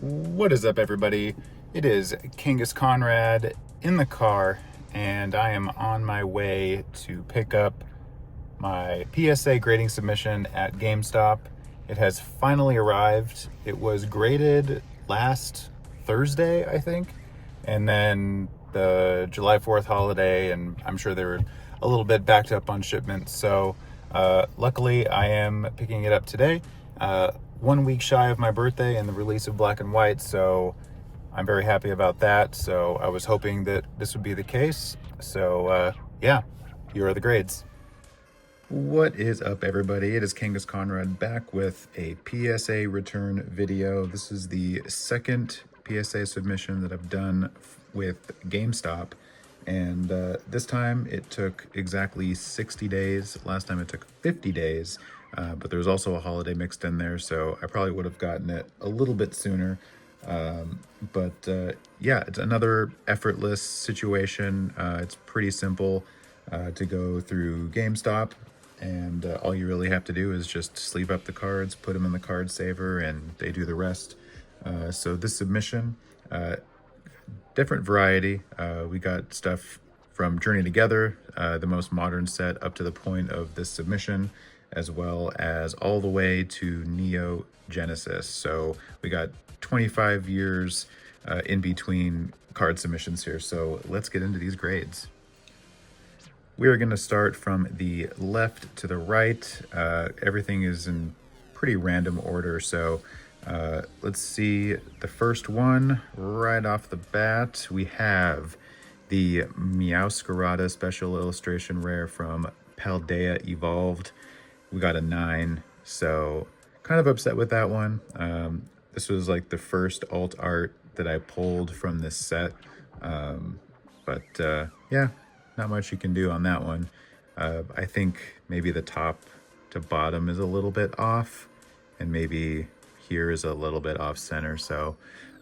What is up, everybody? It is Kangas Conrad in the car, and I am on my way to pick up my PSA grading submission at Gamestop. It has finally arrived. It was graded last Thursday, I think, and then the July 4th holiday, and I'm sure they were a little bit backed up on shipments. So luckily, I am picking it up today. 1 week shy of my birthday and the release of Black and White, so I'm very happy about that. So I was hoping that this would be the case. So yeah, here are the grades. What is up, everybody? It is Kangas Conrad back with a PSA return video. This is the second PSA submission that I've done with Gamestop, and this time it took exactly 60 days. Last time it took 50 days, but there was also a holiday mixed in there, so I probably would have gotten it a little bit sooner. Yeah, it's another effortless situation. It's pretty simple to go through Gamestop, and all you really have to do is just sleeve up the cards, put them in the card saver, and they do the rest. So this submission, different variety. We got stuff from Journey Together, the most modern set, up to the point of this submission, as well as all the way to Neo Genesis. So we got 25 years in between card submissions here. So let's get into these grades. We're going to start from the left to the right. Everything is in pretty random order. So let's see the first one right off the bat. We have the Meowscarada Special Illustration Rare from Paldea Evolved. We got a 9, so kind of upset with that one. This was like the first alt art that I pulled from this set. Yeah, not much you can do on that one. I think maybe the top to bottom is a little bit off, and maybe here is a little bit off center. So,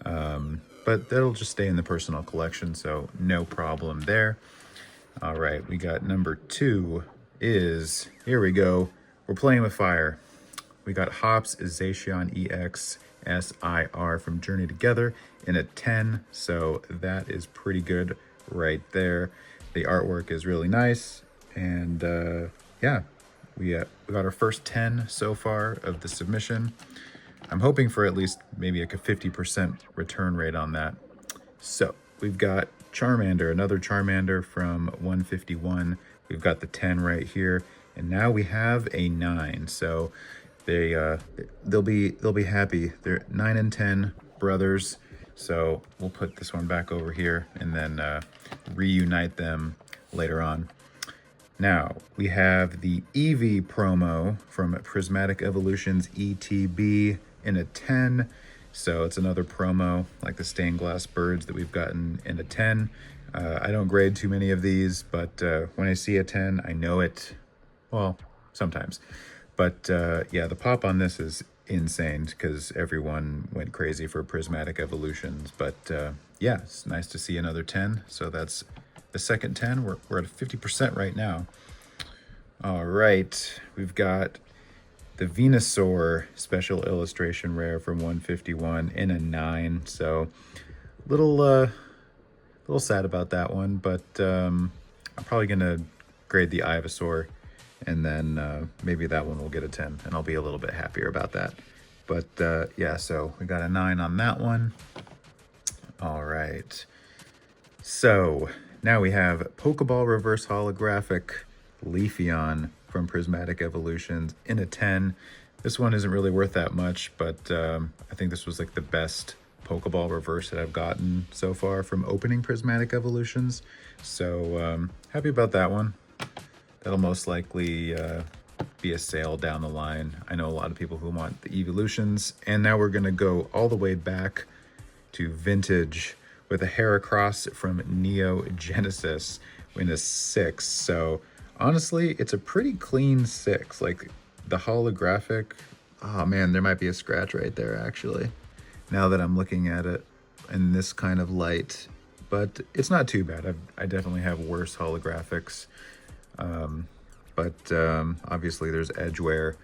but that'll just stay in the personal collection, so no problem there. All right, we got number 2 is, here we go. We're playing with fire. We got Hops Zacian EX SIR from Journey Together in a 10, so that is pretty good right there. The artwork is really nice, and yeah, we got our first 10 so far of the submission. I'm hoping for at least maybe like a 50% return rate on that. So we've got Charmander, another Charmander from 151. We've got the 10 right here, and now we have a 9. So they'll be happy. They're 9 and 10 brothers. So we'll put this one back over here and then reunite them later on. Now we have the Eevee promo from Prismatic Evolutions ETB in a 10. So it's another promo like the stained glass birds that we've gotten in a 10. I don't grade too many of these, but when I see a 10, I know it. Well, sometimes. But yeah, the pop on this is insane because everyone went crazy for Prismatic Evolutions. But yeah, it's nice to see another 10. So that's the second 10. We're at 50% right now. All right, we've got the Venusaur Special Illustration Rare from 151 in a 9. So little sad about that one, but I'm probably gonna grade the Ivysaur, and then maybe that one will get a 10, and I'll be a little bit happier about that. But yeah, so we got a 9 on that one. All right, so now we have Pokeball Reverse Holographic Leafeon from Prismatic Evolutions in a 10. This one isn't really worth that much, but I think this was like the best Pokeball Reverse that I've gotten so far from opening Prismatic Evolutions. So happy about that one. That'll most likely be a sale down the line. I know a lot of people who want the Evolutions. And now we're gonna go all the way back to vintage with a Heracross from Neo Genesis in a 6. So honestly, it's a pretty clean 6. Like the holographic, oh man, there might be a scratch right there actually, now that I'm looking at it in this kind of light, but it's not too bad. I definitely have worse holographics. Obviously there's edge wear.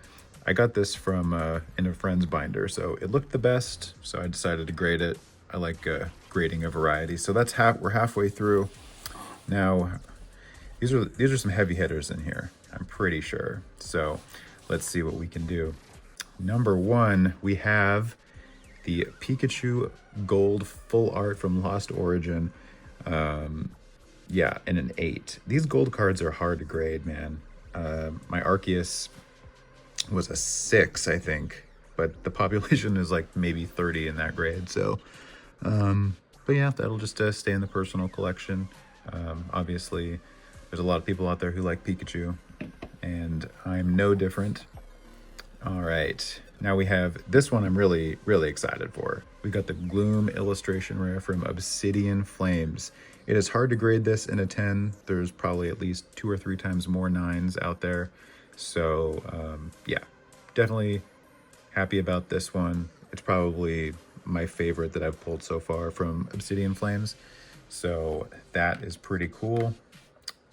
I got this from in a friend's binder, so it looked the best, so I decided to grade it. I like grading a variety. So that's we're halfway through. Now, these are some heavy hitters in here, I'm pretty sure. So let's see what we can do. Number one, we have the Pikachu Gold Full Art from Lost Origin. Yeah, and an 8. These gold cards are hard to grade, man. My Arceus was a 6, I think, but the population is like maybe 30 in that grade. So, but yeah, that'll just stay in the personal collection. Obviously, there's a lot of people out there who like Pikachu, and I'm no different. All right, now we have this one I'm really, really excited for. We got the Gloom illustration rare from Obsidian Flames. It is hard to grade this in a 10. There's probably at least 2 or 3 times more 9s out there. So yeah, definitely happy about this one. It's probably my favorite that I've pulled so far from Obsidian Flames. So that is pretty cool.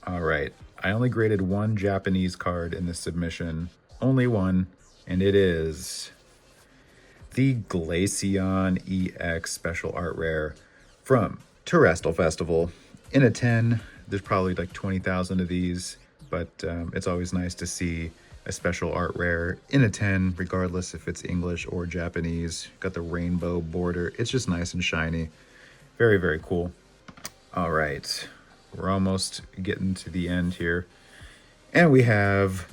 All right, I only graded 1 Japanese card in this submission, only one, and it is the Glaceon EX Special Art Rare from Terrestrial Festival. In a 10, there's probably like 20,000 of these, but it's always nice to see a special art rare in a 10, regardless if it's English or Japanese. Got the rainbow border. It's just nice and shiny. Very, very cool. All right, we're almost getting to the end here. And we have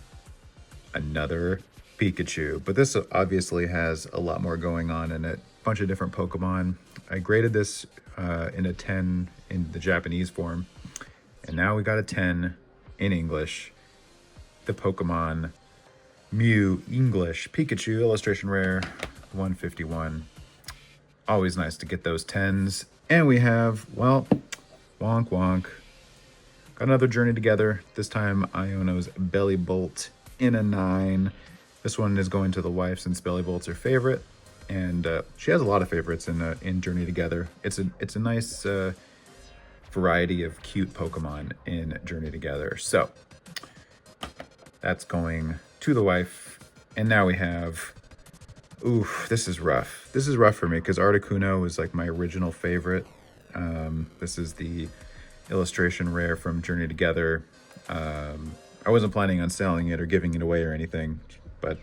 another Pikachu, but this obviously has a lot more going on in it. Bunch of different Pokemon. I graded this in a 10 in the Japanese form, and now we got a 10 in English. The Pokemon Mew English Pikachu illustration rare 151. Always nice to get those 10s. And we have, well, wonk wonk, got another Journey Together, this time Iono's Belly Bolt in a 9. This one is going to the wife since Belly Bolt's her favorite, and she has a lot of favorites in Journey Together. It's a nice variety of cute Pokemon in Journey Together. So that's going to the wife. And now we have, oof, this is rough. This is rough for me because Articuno was like my original favorite. This is the illustration rare from Journey Together. I wasn't planning on selling it or giving it away or anything, but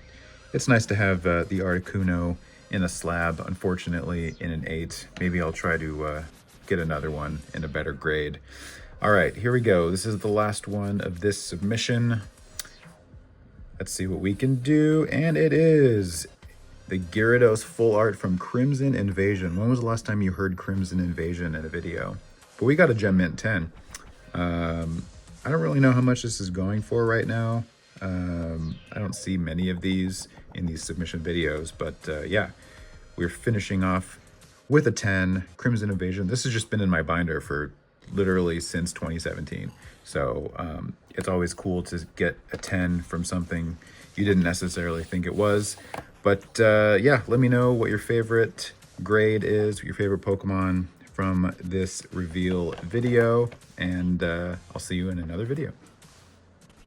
it's nice to have the Articuno in a slab. Unfortunately, in an 8. Maybe I'll try to get another one in a better grade. All right, here we go. This is the last one of this submission. Let's see what we can do, and it is the Gyarados full art from Crimson Invasion. When was the last time you heard Crimson Invasion in a video? But we got a Gem Mint 10. I don't really know how much this is going for right now. I don't see many of these in these submission videos, but yeah, we're finishing off with a 10, Crimson Invasion. This has just been in my binder for literally since 2017. So it's always cool to get a 10 from something you didn't necessarily think it was. But yeah, let me know what your favorite grade is, your favorite Pokemon from this reveal video, and I'll see you in another video.